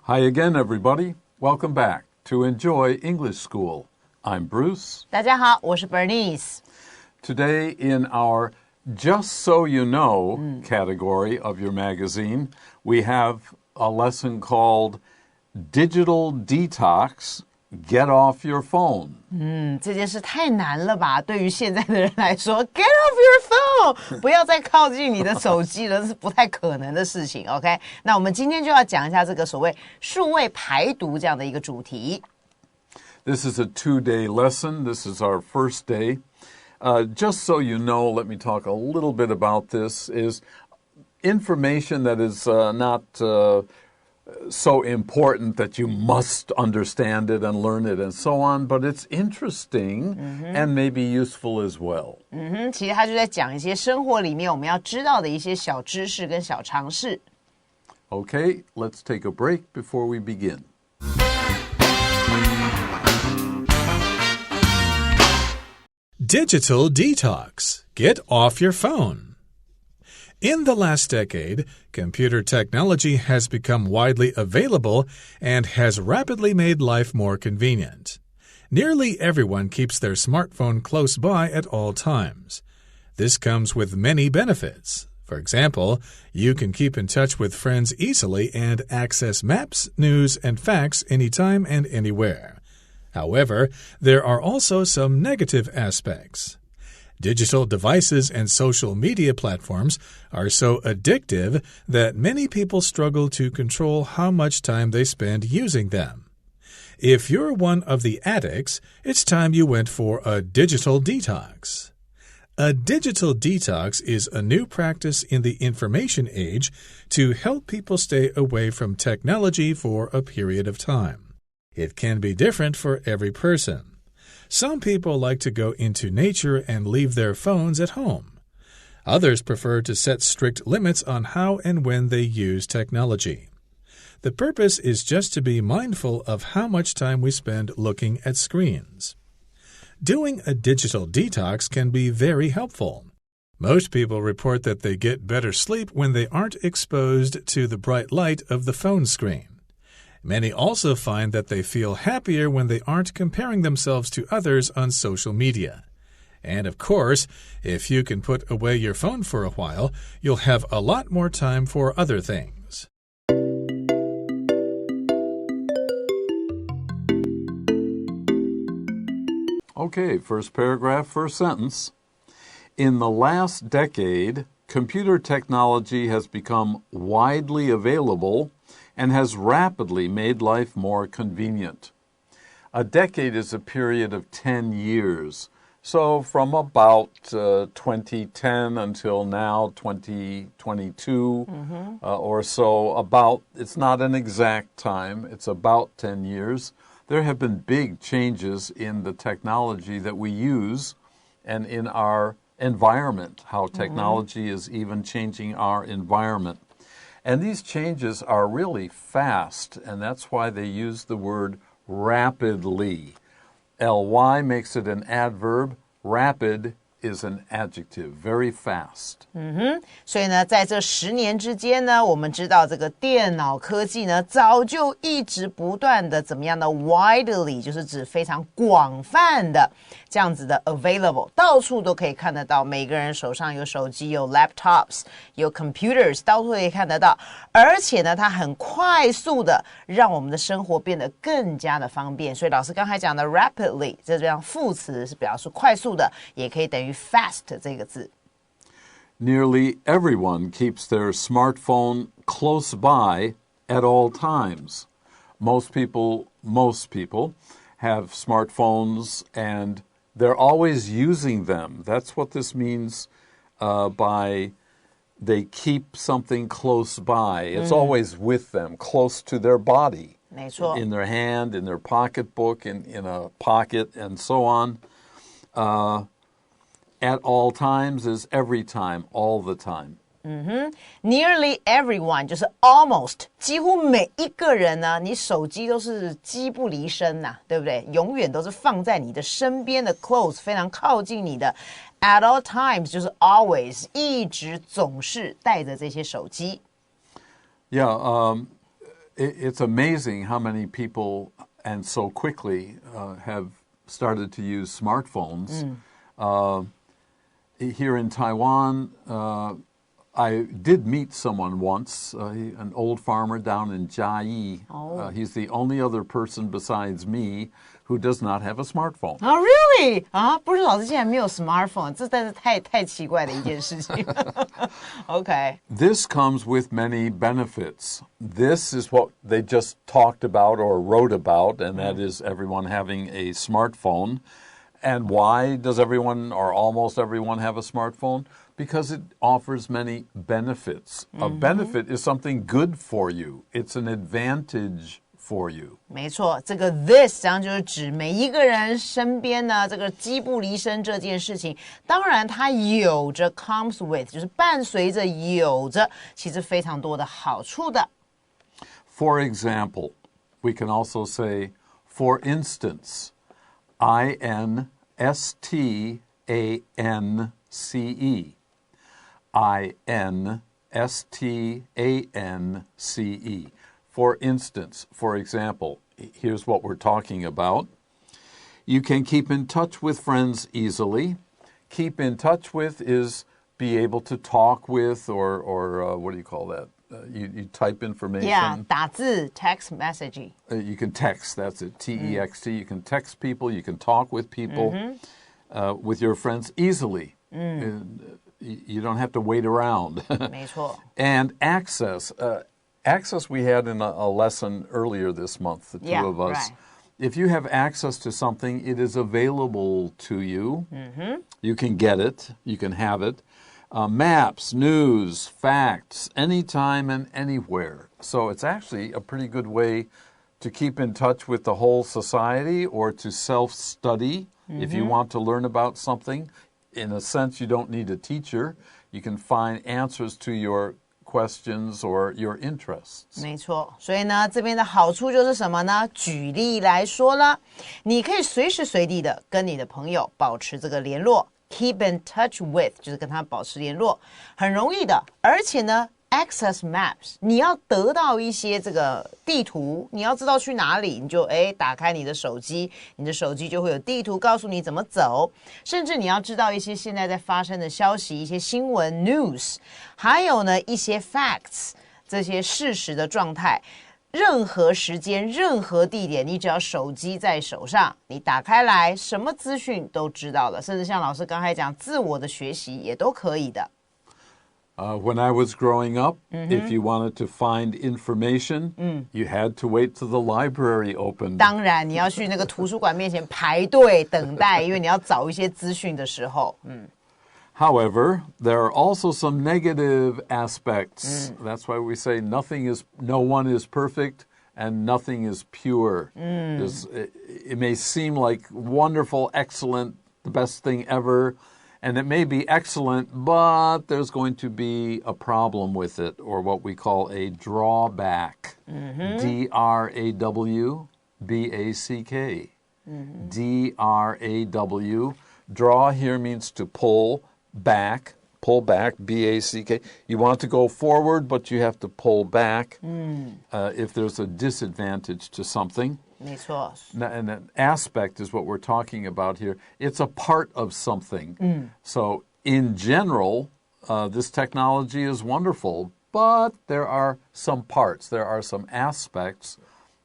Hi again, everybody. Welcome back to Enjoy English School. I'm Bruce. 大家好，我是 Bernice. Today in our Just So You Know category of your magazine, we have a lesson called Digital Detox, Get Off Your Phone. 这件事太难了吧？对于现在的人来说 ，Get off your phone， 不要再靠近你的手机了，是不太可能的事情。OK， 那我们今天就要讲一下这个所谓数位排毒这样的一个主题。This is a 2-day lesson. This is our first day. Just so you know, let me talk a little bit about this, is information that is not so important that you must understand it and learn it and so on, but it's interesting and maybe useful as well. 其实他就在讲一些生活里面我们要知道的一些小知识跟小常识。Okay, let's take a break before we begin. Digital Detox. Get off your phone.In the last decade, computer technology has become widely available and has rapidly made life more convenient. Nearly everyone keeps their smartphone close by at all times. This comes with many benefits. For example, you can keep in touch with friends easily and access maps, news, and facts anytime and anywhere. However, there are also some negative aspects.Digital devices and social media platforms are so addictive that many people struggle to control how much time they spend using them. If you're one of the addicts, it's time you went for a digital detox. A digital detox is a new practice in the information age to help people stay away from technology for a period of time. It can be different for every person.Some people like to go into nature and leave their phones at home. Others prefer to set strict limits on how and when they use technology. The purpose is just to be mindful of how much time we spend looking at screens. Doing a digital detox can be very helpful. Most people report that they get better sleep when they aren't exposed to the bright light of the phone screen.Many also find that they feel happier when they aren't comparing themselves to others on social media. And of course, if you can put away your phone for a while, you'll have a lot more time for other things. Okay, first paragraph, first sentence. In the last decade, computer technology has become widely available,and has rapidly made life more convenient. A decade is a period of 10 years. So from about 2010 until now, 2022 or so, it's not an exact time, it's about 10 years. There have been big changes in the technology that we use and in our environment, how technology is even changing our environment.And these changes are really fast, and that's why they use the word rapidly. Ly makes it an adverb. Rapid is an adjective. Very fast. 所以呢，在这10年之间呢，我们知道这个电脑科技呢，早就一直不断的怎么样呢 widely 就是指非常广泛的这样子的 available， 到处都可以看得到，每个人手上有手机，有 laptops， 有 computers， 到处可以看得到，而且呢，它很快速的让我们的生活变得更加的方便。所以老师刚才讲的 rapidly 这样副词是表示快速的，也可以等于 fast 这个字。Nearly everyone keeps their smartphone close by at all times. Most people have smartphones and they're always using them. That's what this means by they keep something close by. It's always with them, close to their body. 没错。 In their hand, in their pocketbook, in a pocket, and so on.At all times is every time, all the time. Nearly everyone 就是 almost 几乎每一个人呢，你手机都是机不离身呐，对不对？永远都是放在你的身边的 close， 非常靠近你的。At all times 就是 always， 一直总是带着这些手机。Yeah, It's amazing how many people, and so quickly, have started to use smartphones. Here in Taiwan, I did meet someone once, an old farmer down in Jiayi. He's the only other person besides me who does not have a smartphone. Oh, really? 不是老师竟然没有 smartphone， 这真是太奇怪的一件事情。Okay. This comes with many benefits. This is what they just talked about or wrote about, and that is everyone having a smartphone. And why does everyone or almost everyone have a smartphone? Because it offers many benefits. A benefit is something good for you. It's an advantage for you. 没错，这个 this 这样就是指每一个人身边呢，这个机不离身这件事情，当然它有着 comes with， 就是伴随着有着其实非常多的好处的。For example, we can also say, for instance, INSTANCE. INSTANCE. For instance, for example, here's what we're talking about. You can keep in touch with friends easily. Keep in touch with is be able to talk with or what do you call that? You type information. Yeah, 打字 text messaging. You can text, that's it, T-E-X-T. You can text people, you can talk with people, with your friends easily. You don't have to wait around. 没错。 And access. Access we had in a lesson earlier this month, the two of us. Right. If you have access to something, it is available to you. You can get it. You can have it. Maps, news, facts, anytime and anywhere. So it's actually a pretty good way to keep in touch with the whole society or to self-study if you want to learn about something. In a sense, you don't need a teacher. You can find answers to your questions or your interests. 没错，所以呢，这边的好处就是什么呢？举例来说啦，你可以随时随地的跟你的朋友保持这个联络 ，keep in touch with 就是跟他保持联络，很容易的。而且呢 ，access maps， 你要得到一些这个地图，你要知道去哪里，你就打开你的手机，你的手机就会有地图告诉你怎么走，甚至你要知道一些现在在发生的消息，一些新闻 news， 还有呢一些 facts， 这些事实的状态。任何时间、任何地点，你只要手机在手上，你打开来，什么资讯都知道了。甚至像老师刚才讲，自我的学习也都可以的。When I was growing up, if you wanted to find information, you had to wait till the library opened. 当然，你要去那个图书馆面前排队等待，因为你要找一些资讯的时候。However, there are also some negative aspects. That's why we say no one is perfect and nothing is pure. It may seem like wonderful, excellent, the best thing ever, and it may be excellent, but there's going to be a problem with it, or what we call a drawback. D-R-A-W-B-A-C-K. D-R-A-W. Draw here means to pull back, B-A-C-K. You want to go forward, but you have to pull back if there's a disadvantage to something. 没错。 And an aspect is what we're talking about here. It's a part of something. So in general, this technology is wonderful, but there are some parts, there are some aspects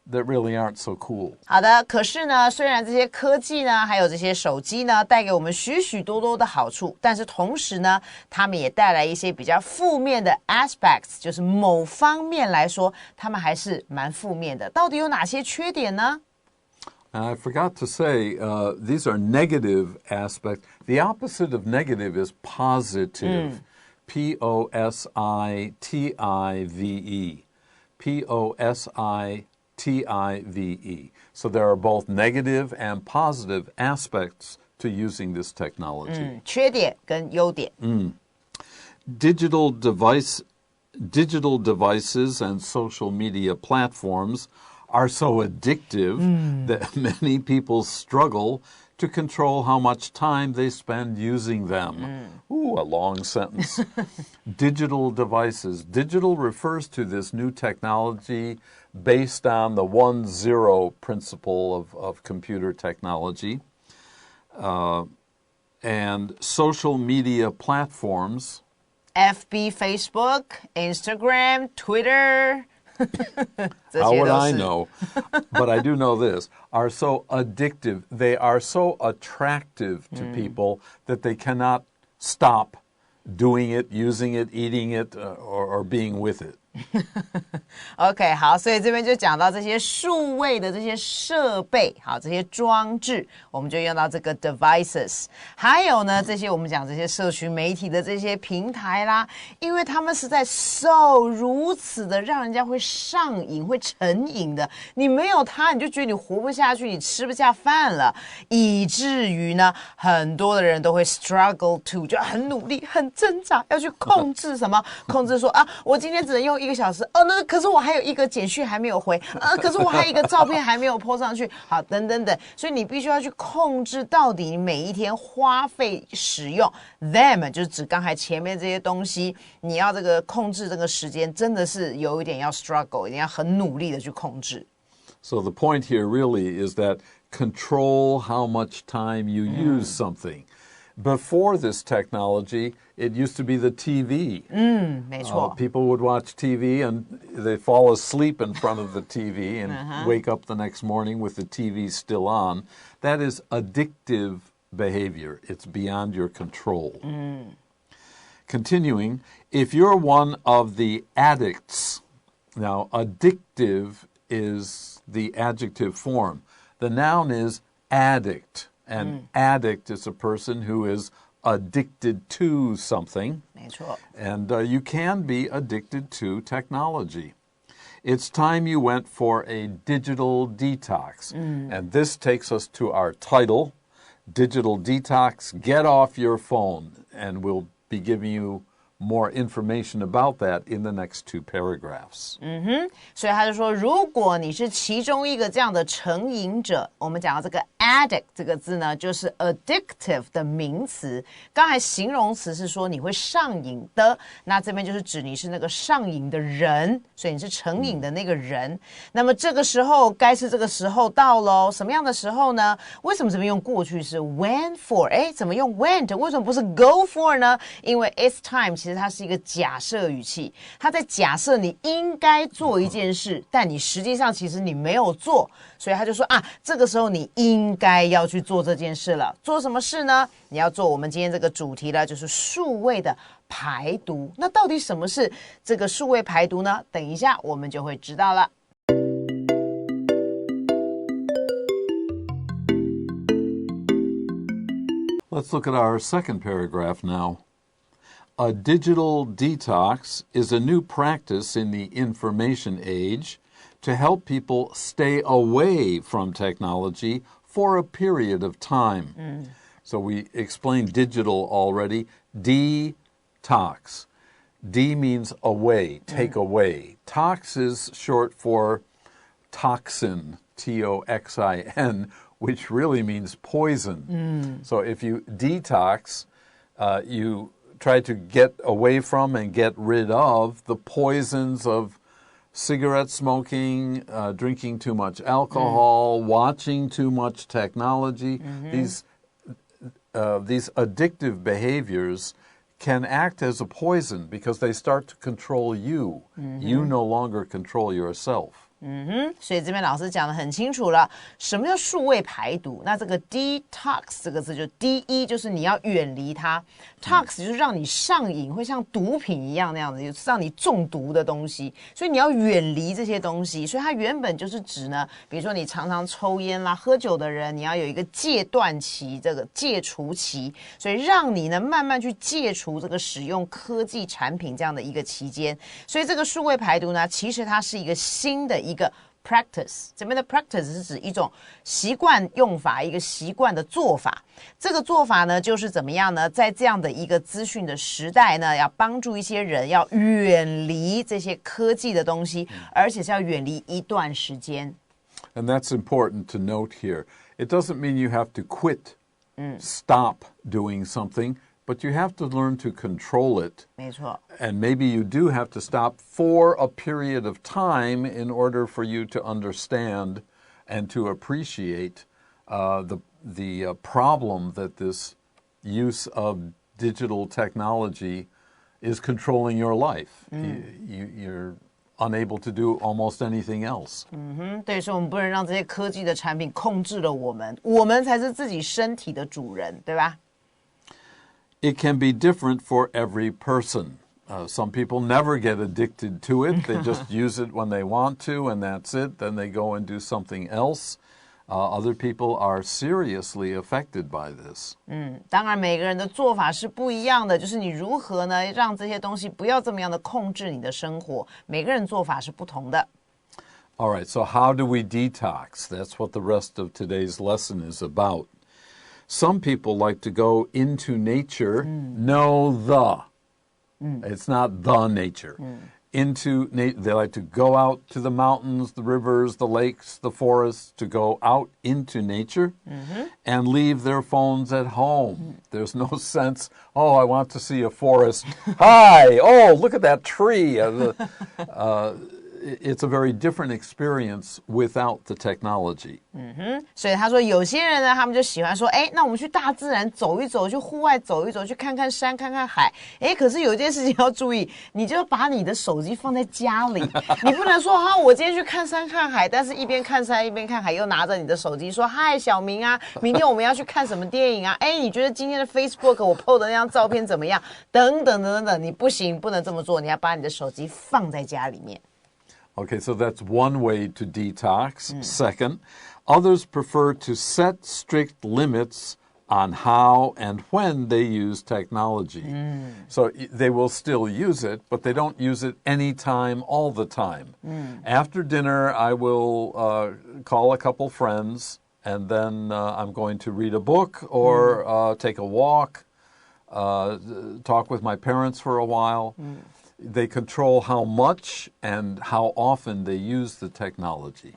that really aren't so cool. 好的，可是呢，虽然这些科技呢，还有这些手机呢，带给我们许许多多的好处，但是同时呢，他们也带来一些比较负面的 aspects， 就是某方面来说，他们还是蛮负面的。到底有哪些缺点呢？ I forgot to say, these are negative aspects. The opposite of negative is positive. P-O-S-I-T-I-V-E. P-O-S-I-T-I-V-E. So there are both negative and positive aspects to using this technology. 缺点跟优点。Digital devices and social media platforms are so addictive that many people struggle to control how much time they spend using them. Ooh, a long sentence. Digital devices. Digital refers to this new technology based on the 1-0 principle of computer technology. And social media platforms. FB, Facebook, Instagram, Twitter. How would I know? But I do know this, are so addictive. They are so attractive to people that they cannot stop doing it, using it, eating it, or being with it. OK， 好，所以这边就讲到这些数位的这些设备，好，这些装置，我们就用到这个 devices。还有呢，这些我们讲这些社群媒体的这些平台啦，因为他们实在如此的让人家会上瘾、会成瘾的。你没有它，你就觉得你活不下去，你吃不下饭了，以至于呢，很多的人都会 struggle to， 就很努力、很挣扎，要去控制什么？控制说啊，我今天只能用1个小时，那可是我还有一个简讯还没有回，可是我还有一个照片还没有 po 上去，好，等等等，所以你必须要去控制到底你每一天花费使用 them， 就是指刚才前面这些东西，你要这个控制这个时间，真的是有一点要 struggle， 一定要很努力的去控制。So the point here really is that control how much time you use something. Before this technology, it used to be the TV. 没错。People would watch TV and they fall asleep in front of the TV and wake up the next morning with the TV still on. That is addictive behavior. It's beyond your control. Continuing, if you're one of the addicts, now addictive is the adjective form. The noun is addict. An addict is a person who is addicted to something. 没错。 And you can be addicted to technology. It's time you went for a digital detox. And this takes us to our title, Digital Detox, Get Off Your Phone. And we'll be giving you more information about that in the next 2 paragraphs. 所以他就说，如果你是其中一个这样的成瘾者，我们讲到这个 addict 这个字呢，就是 addictive 的名词。刚才形容词是说你会上瘾的，那这边就是指你是那个上瘾的人，所以你是成瘾的那个人。那么这个时候该是这个时候到咯，什么样的时候呢？为什么这边用过去式 went for？ 怎么用 went？ 为什么不是 go for 呢？因为 it's time 其实它是一个假设语气，它在假设你应该做一件事，但你实际上其实你没有做，所以他就说啊，这个时候你应该要去做这件事了。做什么事呢？你要做我们今天这个主题了，就是数位的排毒。那到底什么是这个数位排毒呢？等一下我们就会知道了。Let's look at our second paragraph now. A digital detox is a new practice in the information age to help people stay away from technology for a period of time. So we explained digital already. Detox. D means away, take away. Tox is short for toxin, Toxin, which really means poison. So if you detox, you try to get away from and get rid of the poisons of cigarette smoking, drinking too much alcohol, watching too much technology. These addictive behaviors can act as a poison because they start to control you. You no longer control yourself. 所以这边老师讲得很清楚了，什么叫数位排毒？那这个 detox 这个字就第一就是你要远离它 ，tox 就是让你上瘾，会像毒品一样那样子，就是让你中毒的东西，所以你要远离这些东西。所以它原本就是指呢，比如说你常常抽烟啦、喝酒的人，你要有一个戒断期，这个戒除期，所以让你呢慢慢去戒除这个使用科技产品这样的一个期间。所以这个数位排毒呢，其实它是一个新的一个 practice， 这边的 practice 是指一种习惯用法，一个习惯的做法。这个做法呢，就是怎么样呢？在这样的一个资讯的时代呢，要帮助一些人要远离这些科技的东西，而且是要远离一段时间。And that's important to note here. It doesn't mean you have to quit, stop doing something, but you have to learn to control it. 没错。 And maybe you do have to stop for a period of time in order for you to understand and to appreciate the problem that this use of digital technology is controlling your life. You're unable to do almost anything else. 对，所以我们不能让这些科技的产品控制了我们，我们才是自己身体的主人，对吧？ It can be different for every person. Some people never get addicted to it. They just use it when they want to, and that's it. Then they go and do something else. Other people are seriously affected by this. 当然每个人的做法是不一样的，就是你如何呢让这些东西不要这么样的控制你的生活，每个人做法是不同的。 All right, so how do we detox? That's what the rest of today's lesson is about. Some people like to go into nature, it's not the nature. They like to go out to the mountains, the rivers, the lakes, the forests, to go out into nature and leave their phones at home. There's no sense, oh, I want to see a forest. Hi, oh, look at that tree. It's a very different experience without the technology. 所以他说有些人呢，他们就喜欢说，那我们去大自然走一走，去户外走一走，去看看山，看看海。可是有一件事情要注意，你就把你的手机放在家里，你不能说我今天去看山看海，但是一边看山一边看海，又拿着你的手机说，嗨，小明啊，明天我们要去看什么电影啊？你觉得今天的 Facebook 我 PO 的那张照片怎么样？等等等等，你不行，不能这么做，你要把你的手机放在家里面。Okay, so that's one way to detox. Second, others prefer to set strict limits on how and when they use technology. So they will still use it, but they don't use it anytime, all the time. After dinner, I will call a couple friends, and then I'm going to read a book or take a walk, talk with my parents for a while. They control how much and how often they use the technology.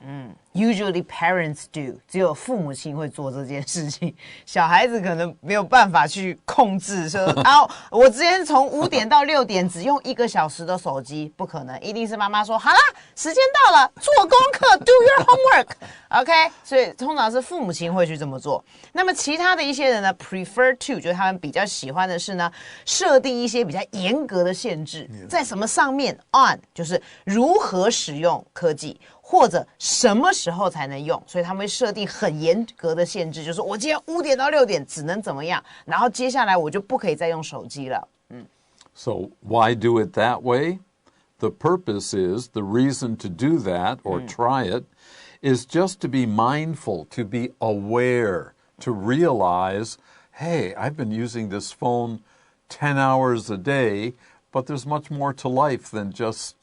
Usually parents do. 只有父母亲会做这件事情，小孩子可能没有办法去控制说我之前从5点到6点只用1个小时的手机，不可能，一定是妈妈说好啦，时间到了，做功课 ，do your homework。OK， 所以通常是父母亲会去这么做。那么其他的一些人呢 ，prefer to 就是他们比较喜欢的是呢，设定一些比较严格的限制，在什么上面 on 就是如何使用科技。或者什么时候才能用，所以他们会设定很严格的限制，就是我今天5点到6点只能怎么样，然后接下来我就不可以再用手机了。So why do it that way? The purpose is, the reason to do that or try it is just to be mindful, to be aware, to realize, hey, I've been using this phone 10 hours a day, but there's much more to life than just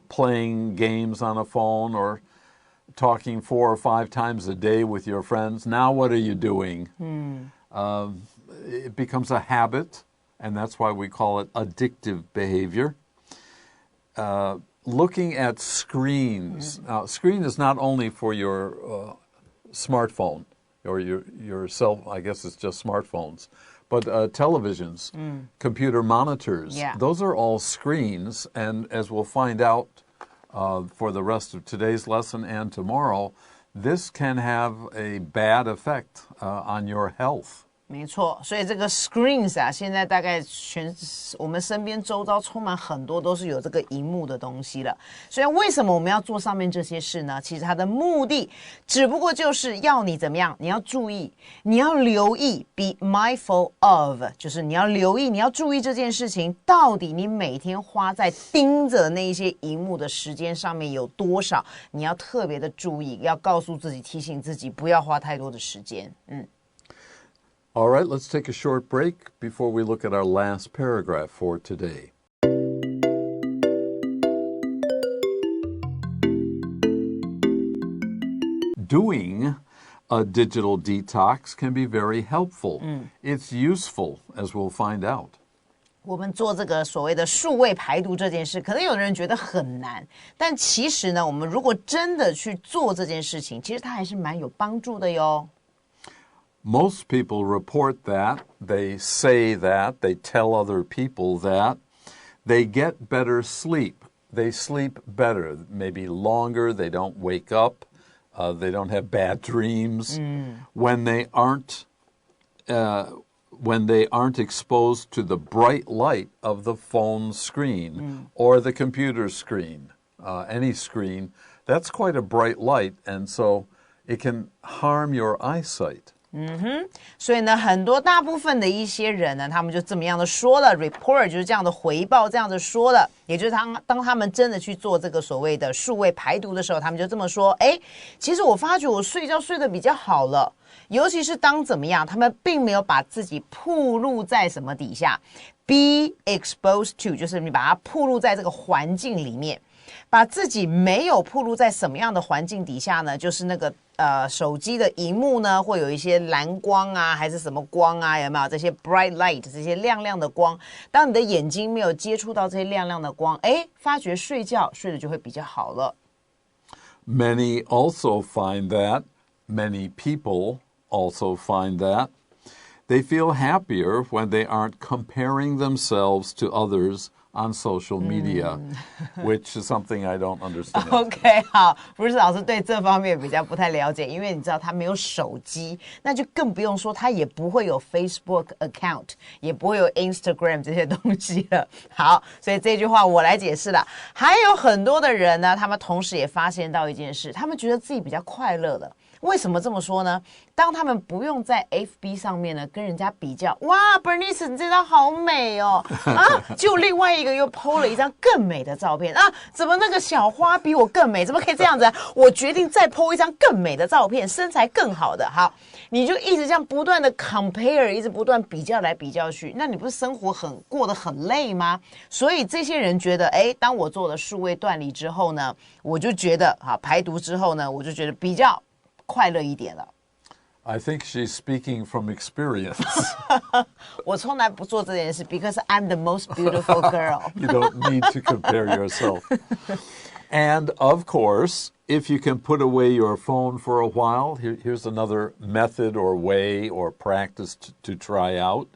playing games on a phone or talking 4 or 5 times a day with your friends. Now what are you doing? It becomes a habit, and that's why we call it addictive behavior. Looking at screens. Now, screen is not only for your smartphone or your cell, I guess it's just smartphones. But televisions, computer monitors, those are all screens. And as we'll find out for the rest of today's lesson and tomorrow, this can have a bad effect on your health. 没错，所以这个 screens 啊，现在大概我们身边周遭充满很多都是有这个萤幕的东西了。所以为什么我们要做上面这些事呢？其实它的目的只不过就是要你怎么样？你要注意，你要留意 ，be mindful of， 就是你要留意，你要注意这件事情到底你每天花在盯着那一些萤幕的时间上面有多少？你要特别的注意，要告诉自己，提醒自己不要花太多的时间。All right, let's take a short break before we look at our last paragraph for today. Doing a digital detox can be very helpful. It's useful, as we'll find out. 我们做这个所谓的数位排毒这件事，可能有人觉得很难，但其实呢，我们如果真的去做这件事情，其实它还是蛮有帮助的哟。Most people report that, they say that, they tell other people that. They get better sleep. They sleep better, maybe longer, they don't wake up, they don't have bad dreams. When they aren't exposed to the bright light of the phone screen or the computer screen, any screen, that's quite a bright light, and so it can harm your eyesight. 所以呢，很多大部分的一些人呢，他们就这么样的说了 ，report 就是这样的回报，这样子说了，也就是当他们真的去做这个所谓的数位排毒的时候，他们就这么说，其实我发觉我睡觉睡得比较好了，尤其是当怎么样，他们并没有把自己暴露在什么底下 ，be exposed to 就是你把它暴露在这个环境里面。把自己没有暴露在什么样的环境底下呢？就是那个手机的荧幕呢，会有一些蓝光啊，还是什么光啊？有没有这些 bright light 这些亮亮的光？当你的眼睛没有接触到这些亮亮的光，发觉睡觉睡得就会比较好了。Many also find that, many people also find that, they feel happier when they aren't comparing themselves to others on social media, which is something I don't understand. OK， 好，Bruce 老师对这方面比较不太了解，因为你知道他没有手机，那就更不用说他也不会有 Facebook account， 也不会有 Instagram 这些东西了。好，所以这句话我来解释了。还有很多的人呢，他们同时也发现到一件事，他们觉得自己比较快乐了。为什么这么说呢？当他们不用在 FB 上面呢跟人家比较，哇 Bernice 你这张好美哦，就另外一个又 po 了一张更美的照片啊，怎么那个小花比我更美？怎么可以这样子啊？我决定再 po 一张更美的照片，身材更好的。好，你就一直这样不断的 compare， 一直不断比较来比较去，那你不是生活过得很累吗？所以这些人觉得，当我做了数位断离之后呢，我就觉得排毒之后呢，我就觉得比较快乐一点了。I think she's speaking from experience. 我从来不做这件事 because I'm the most beautiful girl. You don't need to compare yourself. And of course, if you can put away your phone for a while, here's another method or way or practice to try out.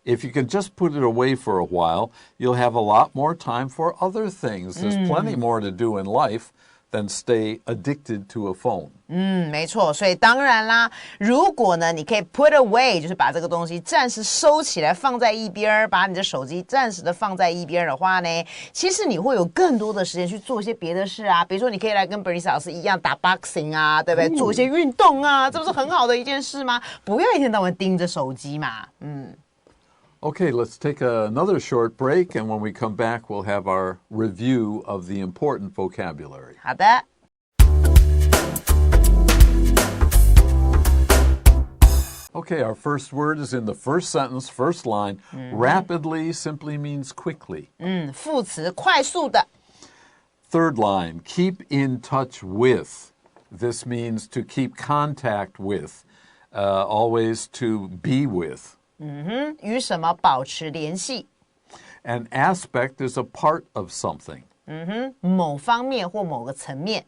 If you can just put it away for a while, you'll have a lot more time for other things. There's plenty more to do in life than stay addicted to a phone. 没错，所以当然啦，如果呢，你可以 put away， 就是把这个东西暂时收起来，放在一边，把你的手机暂时的放在一边的话呢，其实你会有更多的时间去做一些别的事啊，比如说你可以来跟 Bernice 老师一样打 boxing 啊，对不对？做一些运动啊，这不是很好的一件事吗？不要一天到晚盯着手机嘛。Okay, let's take another short break, and when we come back, we'll have our review of the important vocabulary. 好的。Okay, our first word is in the first sentence, first line. Rapidly simply means quickly. 副词快速的。Third line, keep in touch with. This means to keep contact with, always to be with. 与什么保持联系 An aspect is a part of something. 某方面或某个层面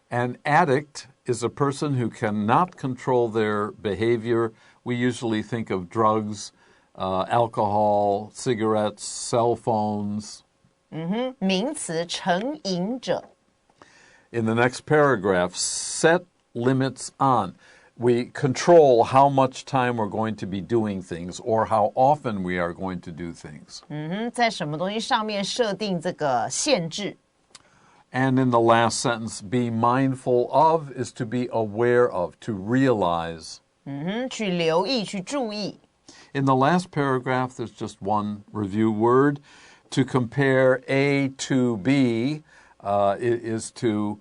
An addict is a person who cannot control their behavior. We usually think of drugs, alcohol, cigarettes, cell phones. 名词成瘾者 In the next paragraph, set limits on. We control how much time we're going to be doing things or how often we are going to do things. 在什么东西上面设定这个限制 And in the last sentence, be mindful of is to be aware of, to realize. 去留意去注意 In the last paragraph, there's just one review word. To compare A to B is to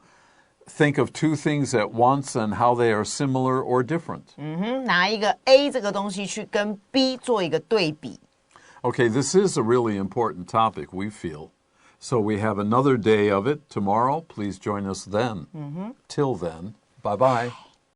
think of two things at once and how they are similar or different. 拿一个 A 这个东西去跟 B 做一个对比 Okay, this is a really important topic, we feel. So we have another day of it tomorrow. Please join us then. Till then, bye-bye.